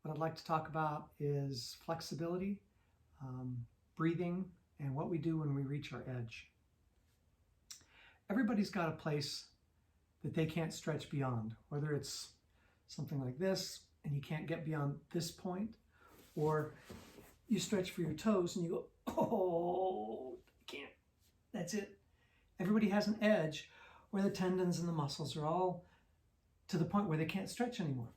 What I'd like to talk about is flexibility, breathing, and what we do when we reach our edge. Everybody's got a place that they can't stretch beyond, whether it's something like this and you can't get beyond this point, or you stretch for your toes and you go, oh, I can't, that's it. Everybody has an edge where the tendons and the muscles are all to the point where they can't stretch anymore.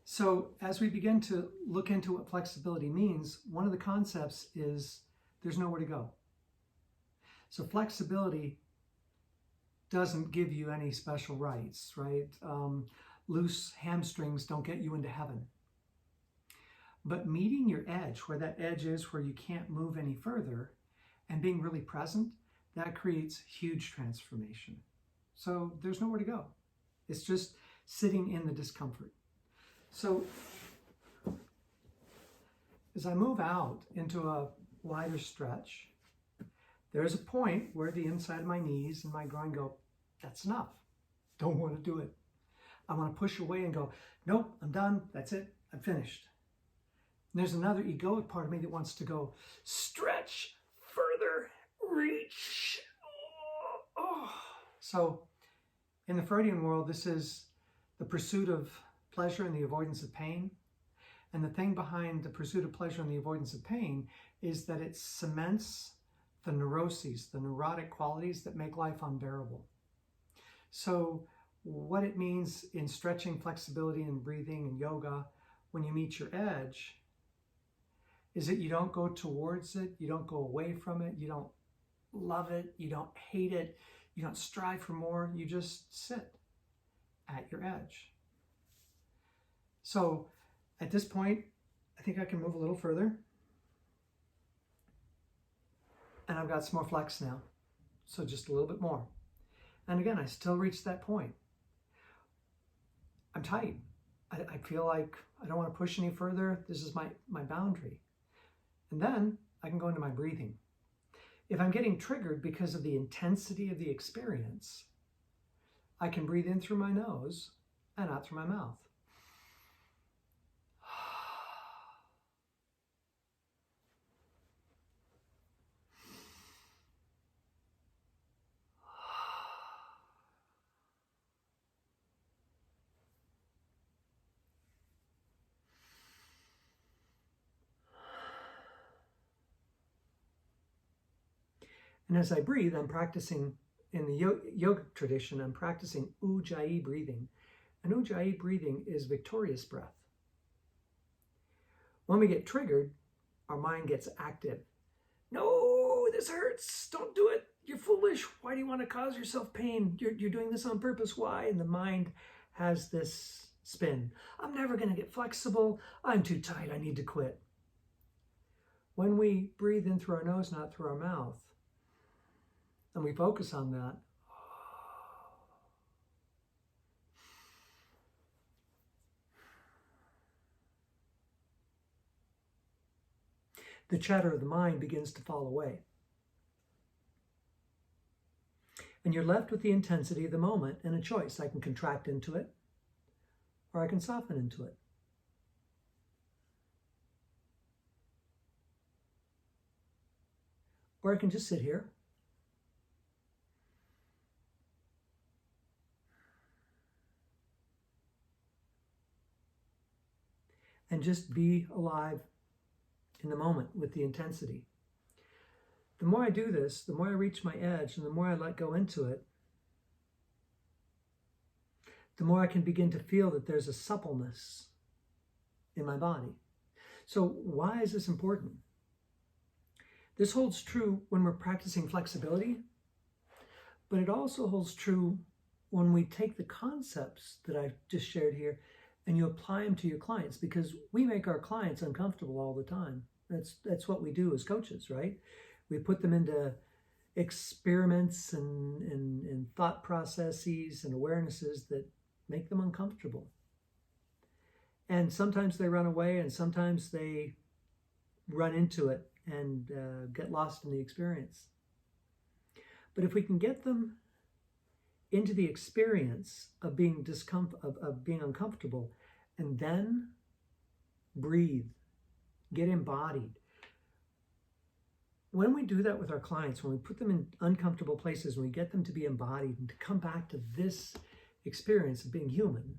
So as we begin to look into what flexibility means, one of the concepts is there's nowhere to go. So flexibility doesn't give you any special rights, right? Loose hamstrings don't get you into heaven. But meeting your edge, where that edge is where you can't move any further, and being really present, that creates huge transformation. So there's nowhere to go. It's just sitting in the discomfort. So as I move out into a wider stretch, there's a point where the inside of my knees and my groin go, that's enough. Don't want to do it. I want to push away and go, nope, I'm done. That's it. I'm finished. And there's another egoic part of me that wants to go, stretch further, reach. Oh. So in the Freudian world, this is the pursuit of pleasure and the avoidance of pain. And the thing behind the pursuit of pleasure and the avoidance of pain is that it cements the neuroses, the neurotic qualities that make life unbearable. So what it means in stretching, flexibility, and breathing and yoga, when you meet your edge, is that you don't go towards it, you don't go away from it, you don't love it, you don't hate it, you don't strive for more, you just sit at your edge. So at this point, I think I can move a little further. And I've got some more flex now. So just a little bit more. And again, I still reach that point. I'm tight. I feel like I don't want to push any further. This is my boundary. And then I can go into my breathing. If I'm getting triggered because of the intensity of the experience, I can breathe in through my nose and out through my mouth. And as I breathe, I'm practicing, in the yoga tradition, I'm practicing Ujjayi breathing. And Ujjayi breathing is victorious breath. When we get triggered, our mind gets active. No, this hurts. Don't do it. You're foolish. Why do you want to cause yourself pain? You're doing this on purpose. Why? And the mind has this spin. I'm never going to get flexible. I'm too tight. I need to quit. When we breathe in through our nose, not through our mouth, and we focus on that, the chatter of the mind begins to fall away. And you're left with the intensity of the moment and a choice. I can contract into it, or I can soften into it. Or I can just sit here and just be alive in the moment with the intensity. The more I do this, the more I reach my edge and the more I let go into it, the more I can begin to feel that there's a suppleness in my body. So why is this important? This holds true when we're practicing flexibility, but it also holds true when we take the concepts that I've just shared here and you apply them to your clients, because we make our clients uncomfortable all the time. That's what we do as coaches, right? We put them into experiments and thought processes and awarenesses that make them uncomfortable. And sometimes they run away and sometimes they run into it and get lost in the experience. But if we can get them into the experience of being uncomfortable and then breathe, get embodied. When we do that with our clients, when we put them in uncomfortable places, when we get them to be embodied and to come back to this experience of being human,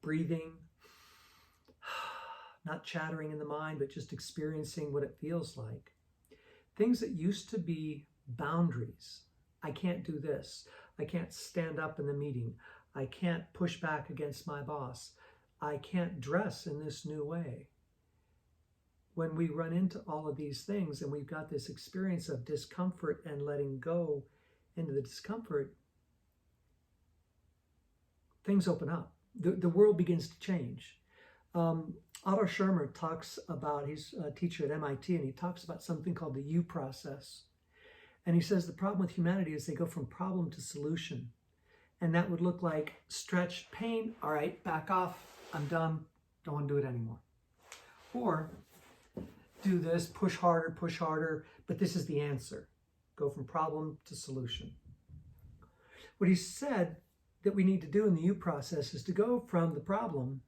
breathing, not chattering in the mind, but just experiencing what it feels like. Things that used to be boundaries. I can't do this. I can't stand up in the meeting. I can't push back against my boss. I can't dress in this new way. When we run into all of these things and we've got this experience of discomfort and letting go into the discomfort, things open up. The world begins to change. Otto Scharmer talks about, he's a teacher at MIT, and he talks about something called the U process. And he says the problem with humanity is they go from problem to solution. And that would look like stretch, pain, all right, back off, I'm done, don't want to do it anymore. Or do this, push harder, but this is the answer. Go from problem to solution. What he said that we need to do in the U process is to go from the problem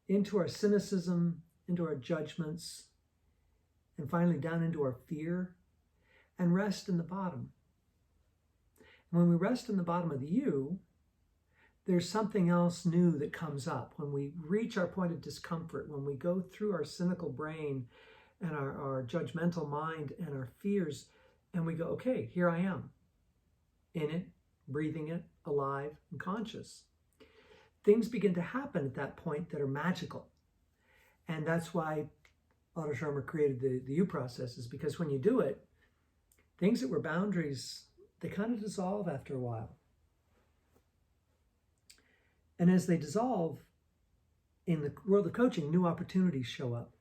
into our cynicism, into our judgments, and finally down into our fear, and rest in the bottom. And when we rest in the bottom of the U, there's something else new that comes up. When we reach our point of discomfort, when we go through our cynical brain and our judgmental mind and our fears, and we go, okay, here I am, in it, breathing it, alive and conscious. Things begin to happen at that point that are magical. And that's why Otto Scharmer created the U process, is because when you do it, things that were boundaries, they kind of dissolve after a while. And as they dissolve, in the world of coaching, new opportunities show up.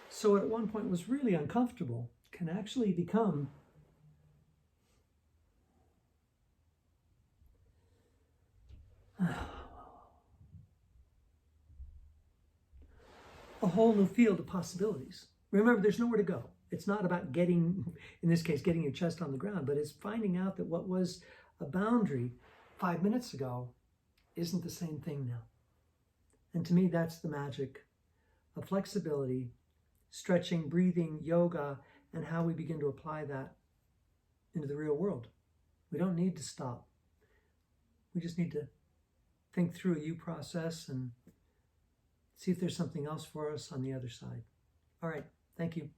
So at one point was really uncomfortable can actually become a whole new field of possibilities. Remember, there's nowhere to go. It's not about getting, in this case, getting your chest on the ground, but it's finding out that what was a boundary 5 minutes ago isn't the same thing now. And to me, that's the magic of flexibility, stretching, breathing, yoga, and how we begin to apply that into the real world. We don't need to stop. We just need to think through a U process and see if there's something else for us on the other side. All right, thank you.